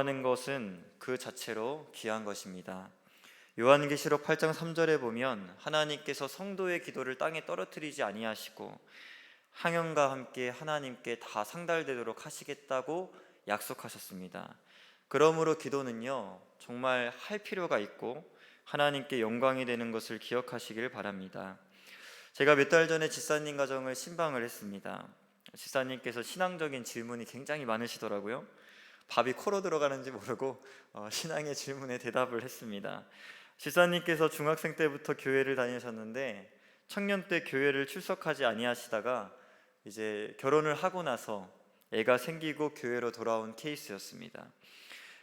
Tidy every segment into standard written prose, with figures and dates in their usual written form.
기도하는 것은 그 자체로 귀한 것입니다. 요한계시록 8장 3절에 보면 하나님께서 성도의 기도를 땅에 떨어뜨리지 아니하시고 항영과 함께 하나님께 다 상달되도록 하시겠다고 약속하셨습니다. 그러므로 기도는요, 정말 할 필요가 있고 하나님께 영광이 되는 것을 기억하시길 바랍니다. 제가 몇 달 전에 집사님 가정을 신방을 했습니다. 집사님께서 신앙적인 질문이 굉장히 많으시더라고요. 밥이 코로 들어가는지 모르고 신앙의 질문에 대답을 했습니다. 집사님께서 중학생 때부터 교회를 다니셨는데 청년 때 교회를 출석하지 아니하시다가 이제 결혼을 하고 나서 애가 생기고 교회로 돌아온 케이스였습니다.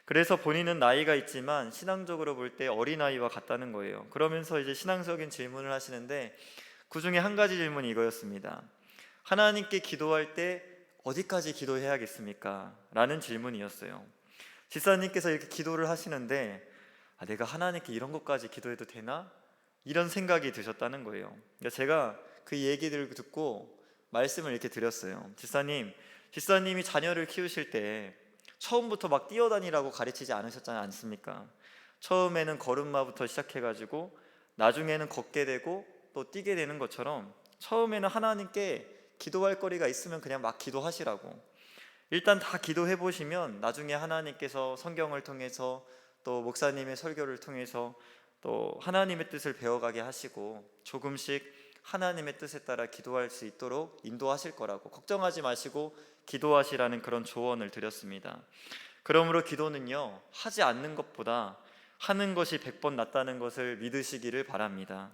그래서 본인은 나이가 있지만 신앙적으로 볼 때 어린아이와 같다는 거예요. 그러면서 이제 신앙적인 질문을 하시는데 그 중에 한 가지 질문이 이거였습니다. 하나님께 기도할 때 어디까지 기도해야겠습니까? 라는 질문이었어요. 집사님께서 이렇게 기도를 하시는데 내가 하나님께 이런 것까지 기도해도 되나? 이런 생각이 드셨다는 거예요. 그러니까 제가 그 얘기를 듣고 말씀을 이렇게 드렸어요. 집사님이 자녀를 키우실 때 처음부터 막 뛰어다니라고 가르치지 않으셨지 않습니까? 처음에는 걸음마부터 시작해가지고 나중에는 걷게 되고 또 뛰게 되는 것처럼 처음에는 하나님께 기도할 거리가 있으면 그냥 막 기도하시라고, 일단 다 기도해 보시면 나중에 하나님께서 성경을 통해서 또 목사님의 설교를 통해서 또 하나님의 뜻을 배워가게 하시고 조금씩 하나님의 뜻에 따라 기도할 수 있도록 인도하실 거라고, 걱정하지 마시고 기도하시라는 그런 조언을 드렸습니다. 그러므로 기도는요, 하지 않는 것보다 하는 것이 100번 낫다는 것을 믿으시기를 바랍니다.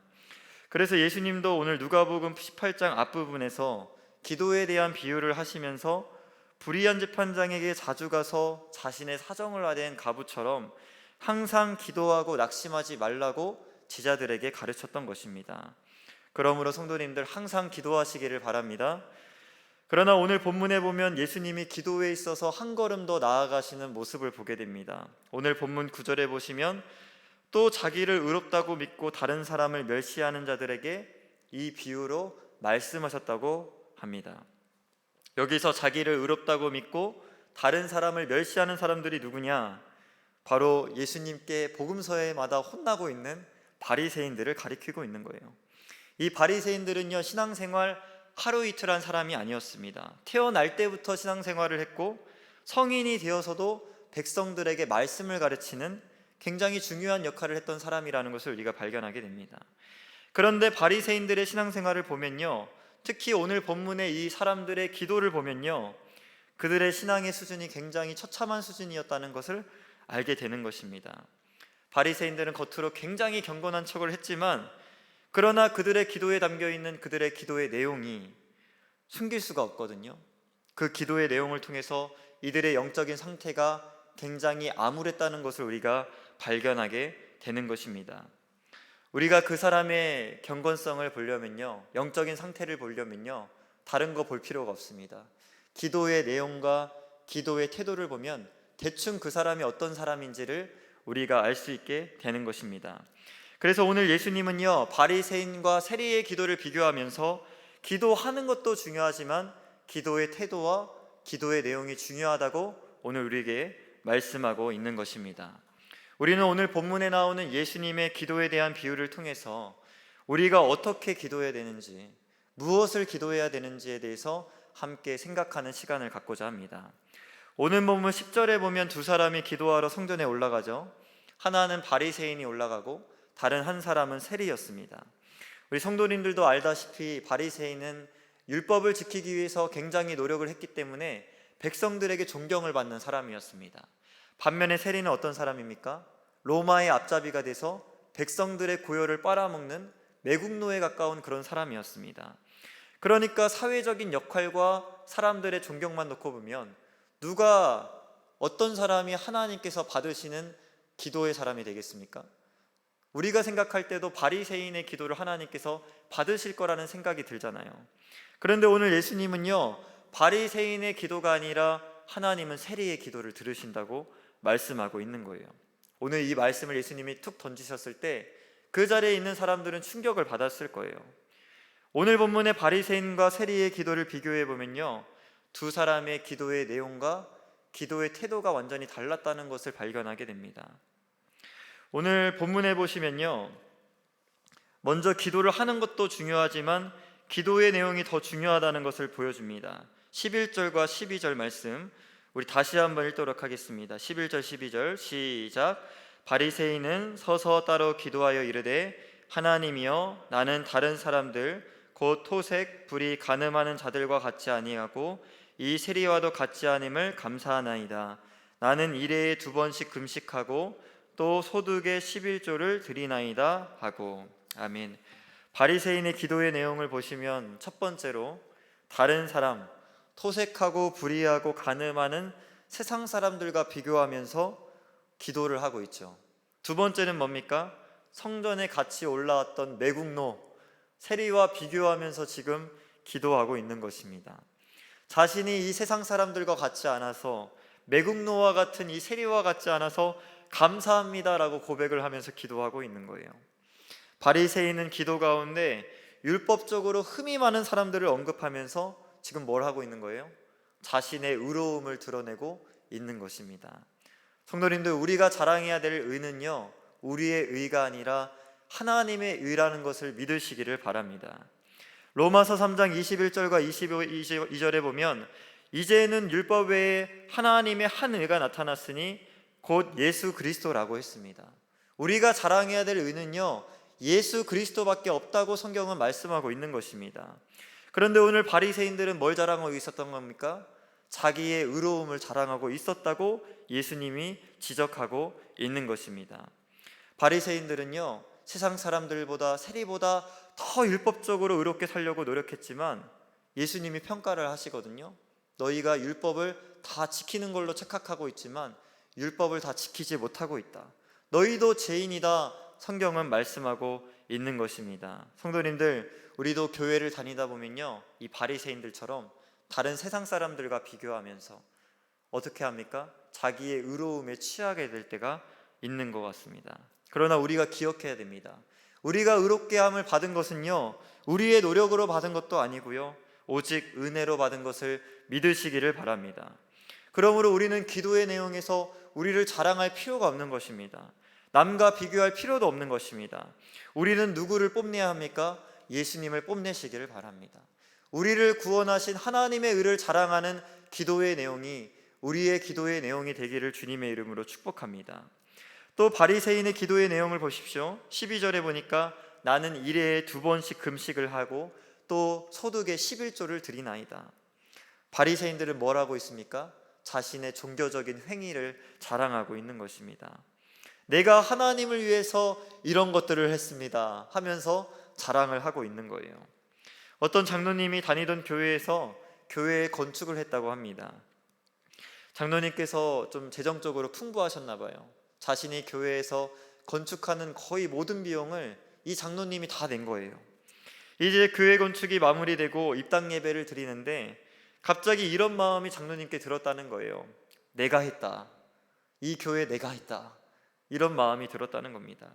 그래서 예수님도 오늘 누가복음 18장 앞부분에서 기도에 대한 비유를 하시면서 불의한 재판장에게 자주 가서 자신의 사정을 아댄 가부처럼 항상 기도하고 낙심하지 말라고 제자들에게 가르쳤던 것입니다. 그러므로 성도님들 항상 기도하시기를 바랍니다. 그러나 오늘 본문에 보면 예수님이 기도에 있어서 한 걸음 더 나아가시는 모습을 보게 됩니다. 오늘 본문 9절에 보시면 또 자기를 의롭다고 믿고 다른 사람을 멸시하는 자들에게 이 비유로 말씀하셨다고 합니다. 여기서 자기를 의롭다고 믿고 다른 사람을 멸시하는 사람들이 누구냐? 바로 예수님께 복음서에마다 혼나고 있는 바리새인들을 가리키고 있는 거예요. 이 바리새인들은요, 신앙생활 하루 이틀 한 사람이 아니었습니다. 태어날 때부터 신앙생활을 했고 성인이 되어서도 백성들에게 말씀을 가르치는 굉장히 중요한 역할을 했던 사람이라는 것을 우리가 발견하게 됩니다. 그런데 바리새인들의 신앙생활을 보면요, 특히 오늘 본문의 이 사람들의 기도를 보면요, 그들의 신앙의 수준이 굉장히 처참한 수준이었다는 것을 알게 되는 것입니다. 바리새인들은 겉으로 굉장히 경건한 척을 했지만 그러나 그들의 기도에 담겨있는 그들의 기도의 내용이 숨길 수가 없거든요. 그 기도의 내용을 통해서 이들의 영적인 상태가 굉장히 암울했다는 것을 우리가 발견하게 되는 것입니다. 우리가 그 사람의 경건성을 보려면요, 영적인 상태를 보려면요, 다른 거 볼 필요가 없습니다. 기도의 내용과 기도의 태도를 보면 대충 그 사람이 어떤 사람인지를 우리가 알 수 있게 되는 것입니다. 그래서 오늘 예수님은요, 바리새인과 세리의 기도를 비교하면서 기도하는 것도 중요하지만 기도의 태도와 기도의 내용이 중요하다고 오늘 우리에게 말씀하고 있는 것입니다. 우리는 오늘 본문에 나오는 예수님의 기도에 대한 비유를 통해서 우리가 어떻게 기도해야 되는지, 무엇을 기도해야 되는지에 대해서 함께 생각하는 시간을 갖고자 합니다. 오늘 본문 10절에 보면 두 사람이 기도하러 성전에 올라가죠. 하나는 바리새인이 올라가고 다른 한 사람은 세리였습니다. 우리 성도님들도 알다시피 바리새인은 율법을 지키기 위해서 굉장히 노력을 했기 때문에 백성들에게 존경을 받는 사람이었습니다. 반면에 세리는 어떤 사람입니까? 로마의 앞잡이가 돼서 백성들의 고요를 빨아먹는 매국노에 가까운 그런 사람이었습니다. 그러니까 사회적인 역할과 사람들의 존경만 놓고 보면 누가, 어떤 사람이 하나님께서 받으시는 기도의 사람이 되겠습니까? 우리가 생각할 때도 바리새인의 기도를 하나님께서 받으실 거라는 생각이 들잖아요. 그런데 오늘 예수님은요, 바리새인의 기도가 아니라 하나님은 세리의 기도를 들으신다고 말씀하고 있는 거예요. 오늘 이 말씀을 예수님이 툭 던지셨을 때 그 자리에 있는 사람들은 충격을 받았을 거예요. 오늘 본문의 바리새인과 세리의 기도를 비교해 보면요, 두 사람의 기도의 내용과 기도의 태도가 완전히 달랐다는 것을 발견하게 됩니다. 오늘 본문에 보시면요, 먼저 기도를 하는 것도 중요하지만 기도의 내용이 더 중요하다는 것을 보여줍니다. 11절과 12절 말씀 우리 다시 한번 읽도록 하겠습니다. 11절 12절 시작. 바리새인은 서서 따로 기도하여 이르되 하나님이여, 나는 다른 사람들 곧 토색 불이 간음하는 자들과 같지 아니하고 이 세리와도 같지 않음을 감사하나이다. 나는 일해에 2번씩 금식하고 또 소득의 11조를 드리나이다 하고. 아멘. 바리새인의 기도의 내용을 보시면 첫 번째로 다른 사람, 토색하고 불의하고 간음하는 세상 사람들과 비교하면서 기도를 하고 있죠. 두 번째는 뭡니까? 성전에 같이 올라왔던 매국노, 세리와 비교하면서 지금 기도하고 있는 것입니다. 자신이 이 세상 사람들과 같지 않아서, 매국노와 같은 이 세리와 같지 않아서 감사합니다라고 고백을 하면서 기도하고 있는 거예요. 바리새인은 기도 가운데 율법적으로 흠이 많은 사람들을 언급하면서 지금 뭘 하고 있는 거예요? 자신의 의로움을 드러내고 있는 것입니다. 성도님들, 우리가 자랑해야 될 의는요, 우리의 의가 아니라 하나님의 의라는 것을 믿으시기를 바랍니다. 로마서 3장 21절과 22절에 보면 이제는 율법 외에 하나님의 한 의가 나타났으니 곧 예수 그리스도라고 했습니다. 우리가 자랑해야 될 의는요, 예수 그리스도밖에 없다고 성경은 말씀하고 있는 것입니다. 그런데 오늘 바리새인들은 뭘 자랑하고 있었던 겁니까? 자기의 의로움을 자랑하고 있었다고 예수님이 지적하고 있는 것입니다. 바리새인들은요, 세상 사람들보다, 세리보다 더 율법적으로 의롭게 살려고 노력했지만 예수님이 평가를 하시거든요. 너희가 율법을 다 지키는 걸로 착각하고 있지만 율법을 다 지키지 못하고 있다. 너희도 죄인이다. 성경은 말씀하고 있는 것입니다. 성도님들, 우리도 교회를 다니다 보면요, 이 바리새인들처럼 다른 세상 사람들과 비교하면서 어떻게 합니까? 자기의 의로움에 취하게 될 때가 있는 것 같습니다. 그러나 우리가 기억해야 됩니다. 우리가 의롭게 함을 받은 것은요, 우리의 노력으로 받은 것도 아니고요, 오직 은혜로 받은 것을 믿으시기를 바랍니다. 그러므로 우리는 기도의 내용에서 우리를 자랑할 필요가 없는 것입니다. 남과 비교할 필요도 없는 것입니다. 우리는 누구를 뽐내야 합니까? 예수님을 뽐내시기를 바랍니다. 우리를 구원하신 하나님의 의를 자랑하는 기도의 내용이 우리의 기도의 내용이 되기를 주님의 이름으로 축복합니다. 또 바리새인의 기도의 내용을 보십시오. 12절에 보니까 나는 일해에 2번씩 금식을 하고 또 소득의 11조를 드리나이다. 바리새인들은 뭘 하고 있습니까? 자신의 종교적인 행위를 자랑하고 있는 것입니다. 내가 하나님을 위해서 이런 것들을 했습니다 하면서 자랑을 하고 있는 거예요. 어떤 장로님이 다니던 교회에서 교회에 건축을 했다고 합니다. 장로님께서 좀 재정적으로 풍부하셨나 봐요. 자신이 교회에서 건축하는 거의 모든 비용을 이 장로님이 다 낸 거예요. 이제 교회 건축이 마무리되고 입당 예배를 드리는데 갑자기 이런 마음이 장로님께 들었다는 거예요. 내가 했다. 이 교회 내가 했다. 이런 마음이 들었다는 겁니다.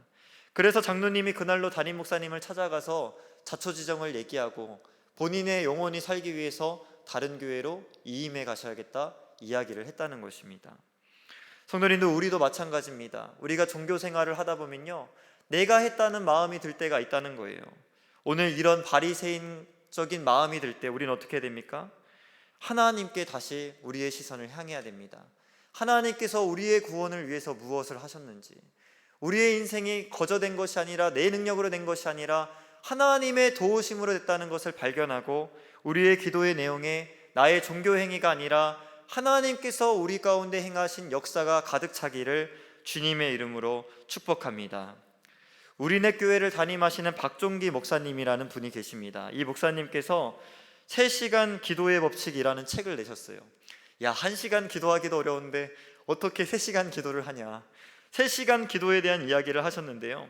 그래서 장로님이 그날로 담임 목사님을 찾아가서 자초지정을 얘기하고 본인의 영혼이 살기 위해서 다른 교회로 이임해 가셔야겠다 이야기를 했다는 것입니다. 성도님들, 우리도 마찬가지입니다. 우리가 종교 생활을 하다 보면요, 내가 했다는 마음이 들 때가 있다는 거예요. 오늘 이런 바리새인적인 마음이 들 때 우리는 어떻게 됩니까? 하나님께 다시 우리의 시선을 향해야 됩니다. 하나님께서 우리의 구원을 위해서 무엇을 하셨는지, 우리의 인생이 거저된 것이 아니라 내 능력으로 된 것이 아니라 하나님의 도우심으로 됐다는 것을 발견하고 우리의 기도의 내용에 나의 종교 행위가 아니라 하나님께서 우리 가운데 행하신 역사가 가득 차기를 주님의 이름으로 축복합니다. 우리네 교회를 담임하시는 박종기 목사님이라는 분이 계십니다. 이 목사님께서 3시간 기도의 법칙이라는 책을 내셨어요. 야, 1시간 기도하기도 어려운데 어떻게 3시간 기도를 하냐. 3시간 기도에 대한 이야기를 하셨는데요.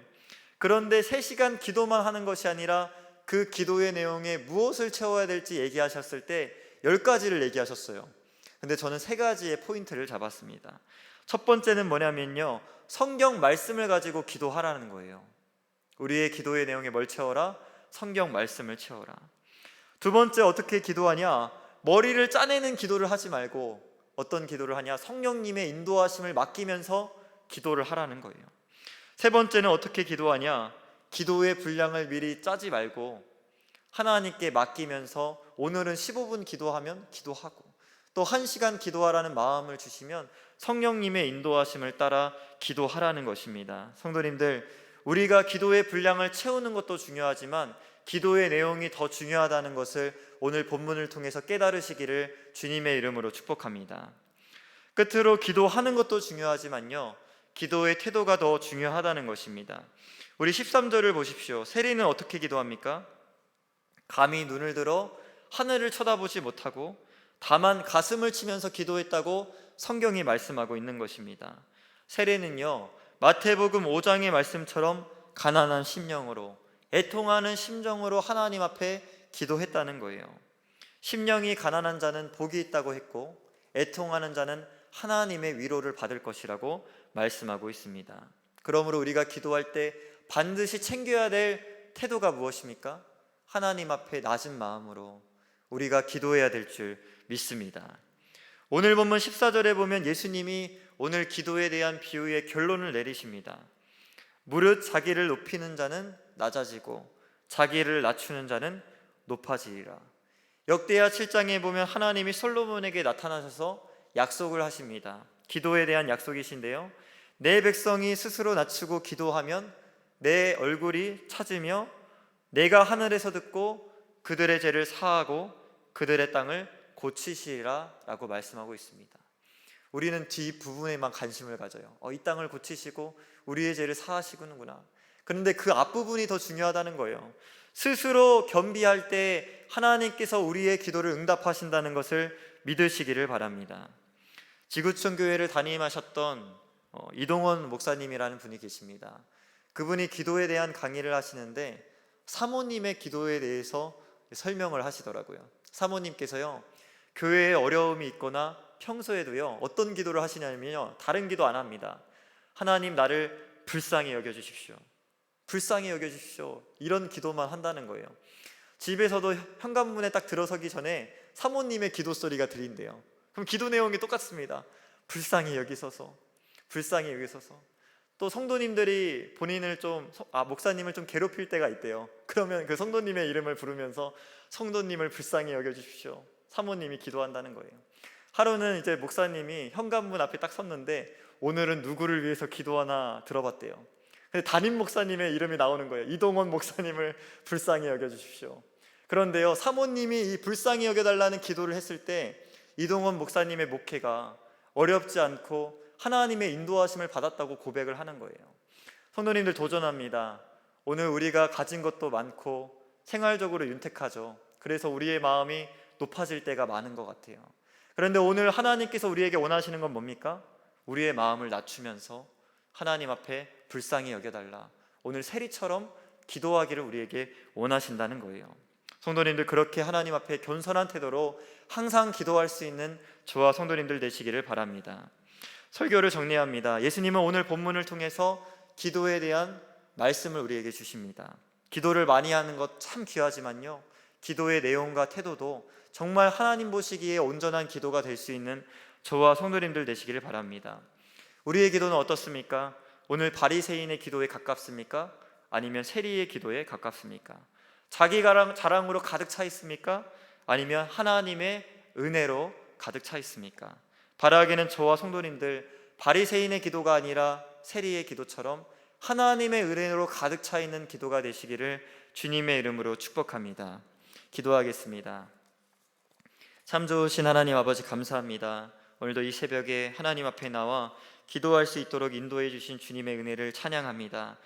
그런데 3시간 기도만 하는 것이 아니라 그 기도의 내용에 무엇을 채워야 될지 얘기하셨을 때 10가지를 얘기하셨어요. 근데 저는 3가지의 포인트를 잡았습니다. 첫 번째는 뭐냐면요, 성경 말씀을 가지고 기도하라는 거예요. 우리의 기도의 내용에 뭘 채워라? 성경 말씀을 채워라. 두 번째, 어떻게 기도하냐? 머리를 짜내는 기도를 하지 말고 어떤 기도를 하냐? 성령님의 인도하심을 맡기면서 기도를 하라는 거예요. 세 번째는 어떻게 기도하냐? 기도의 분량을 미리 짜지 말고 하나님께 맡기면서 오늘은 15분 기도하면 기도하고, 또 1시간 기도하라는 마음을 주시면 성령님의 인도하심을 따라 기도하라는 것입니다. 성도님들, 우리가 기도의 분량을 채우는 것도 중요하지만 기도의 내용이 더 중요하다는 것을 오늘 본문을 통해서 깨달으시기를 주님의 이름으로 축복합니다. 끝으로 기도하는 것도 중요하지만요, 기도의 태도가 더 중요하다는 것입니다. 우리 13절을 보십시오. 세리는 어떻게 기도합니까? 감히 눈을 들어 하늘을 쳐다보지 못하고 다만 가슴을 치면서 기도했다고 성경이 말씀하고 있는 것입니다. 세리는요, 마태복음 5장의 말씀처럼 가난한 심령으로, 애통하는 심정으로 하나님 앞에 기도했다는 거예요. 심령이 가난한 자는 복이 있다고 했고, 애통하는 자는 하나님의 위로를 받을 것이라고 말씀하고 있습니다. 그러므로 우리가 기도할 때 반드시 챙겨야 될 태도가 무엇입니까? 하나님 앞에 낮은 마음으로 우리가 기도해야 될 줄 믿습니다. 오늘 본문 14절에 보면 예수님이 오늘 기도에 대한 비유의 결론을 내리십니다. 무릇 자기를 높이는 자는 낮아지고 자기를 낮추는 자는 높아지리라. 역대하 7장에 보면 하나님이 솔로몬에게 나타나셔서 약속을 하십니다. 기도에 대한 약속이신데요, 내 백성이 스스로 낮추고 기도하면 내 얼굴이 찾으며 내가 하늘에서 듣고 그들의 죄를 사하고 그들의 땅을 고치시리라 라고 말씀하고 있습니다. 우리는 뒷부분에만 관심을 가져요. 이 땅을 고치시고 우리의 죄를 사하시는구나. 그런데 그 앞부분이 더 중요하다는 거예요. 스스로 겸비할 때 하나님께서 우리의 기도를 응답하신다는 것을 믿으시기를 바랍니다. 지구촌 교회를 담임하셨던 이동원 목사님이라는 분이 계십니다. 그분이 기도에 대한 강의를 하시는데 사모님의 기도에 대해서 설명을 하시더라고요. 사모님께서요, 교회에 어려움이 있거나 평소에도요, 어떤 기도를 하시냐면요, 다른 기도 안 합니다. 하나님, 나를 불쌍히 여겨주십시오. 불쌍히 여겨주십시오. 이런 기도만 한다는 거예요. 집에서도 현관문에 딱 들어서기 전에 사모님의 기도 소리가 들린대요. 그럼 기도 내용이 똑같습니다. 불쌍히 여기소서, 불쌍히 여기소서. 또 성도님들이 본인을 목사님을 좀 괴롭힐 때가 있대요. 그러면 그 성도님의 이름을 부르면서 성도님을 불쌍히 여겨주십시오. 사모님이 기도한다는 거예요. 하루는 이제 목사님이 현관문 앞에 딱 섰는데 오늘은 누구를 위해서 기도하나 들어봤대요. 근데 담임 목사님의 이름이 나오는 거예요. 이동원 목사님을 불쌍히 여겨주십시오. 그런데요, 사모님이 이 불쌍히 여겨달라는 기도를 했을 때 이동원 목사님의 목회가 어렵지 않고 하나님의 인도하심을 받았다고 고백을 하는 거예요. 성도님들, 도전합니다. 오늘 우리가 가진 것도 많고 생활적으로 윤택하죠. 그래서 우리의 마음이 높아질 때가 많은 것 같아요. 그런데 오늘 하나님께서 우리에게 원하시는 건 뭡니까? 우리의 마음을 낮추면서 하나님 앞에 불쌍히 여겨달라, 오늘 세리처럼 기도하기를 우리에게 원하신다는 거예요. 성도님들, 그렇게 하나님 앞에 겸손한 태도로 항상 기도할 수 있는 저와 성도님들 되시기를 바랍니다. 설교를 정리합니다. 예수님은 오늘 본문을 통해서 기도에 대한 말씀을 우리에게 주십니다. 기도를 많이 하는 것 참 귀하지만요, 기도의 내용과 태도도 정말 하나님 보시기에 온전한 기도가 될 수 있는 저와 성도님들 되시기를 바랍니다. 우리의 기도는 어떻습니까? 오늘 바리새인의 기도에 가깝습니까? 아니면 세리의 기도에 가깝습니까? 자기 자랑으로 가득 차 있습니까? 아니면 하나님의 은혜로 가득 차 있습니까? 바라기는 저와 성도님들, 바리새인의 기도가 아니라 세리의 기도처럼 하나님의 은혜로 가득 차 있는 기도가 되시기를 주님의 이름으로 축복합니다. 기도하겠습니다. 참 좋으신 하나님 아버지, 감사합니다. 오늘도 이 새벽에 하나님 앞에 나와 기도할 수 있도록 인도해 주신 주님의 은혜를 찬양합니다.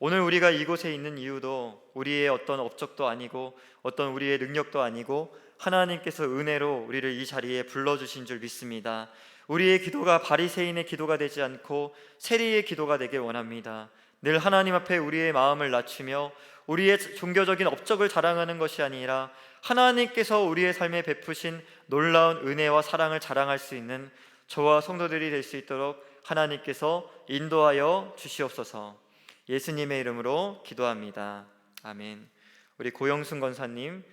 오늘 우리가 이곳에 있는 이유도 우리의 어떤 업적도 아니고 어떤 우리의 능력도 아니고 하나님께서 은혜로 우리를 이 자리에 불러주신 줄 믿습니다. 우리의 기도가 바리새인의 기도가 되지 않고 세리의 기도가 되길 원합니다. 늘 하나님 앞에 우리의 마음을 낮추며 우리의 종교적인 업적을 자랑하는 것이 아니라 하나님께서 우리의 삶에 베푸신 놀라운 은혜와 사랑을 자랑할 수 있는 저와 성도들이 될 수 있도록 하나님께서 인도하여 주시옵소서. 예수님의 이름으로 기도합니다. 아멘. 우리 고영순 권사님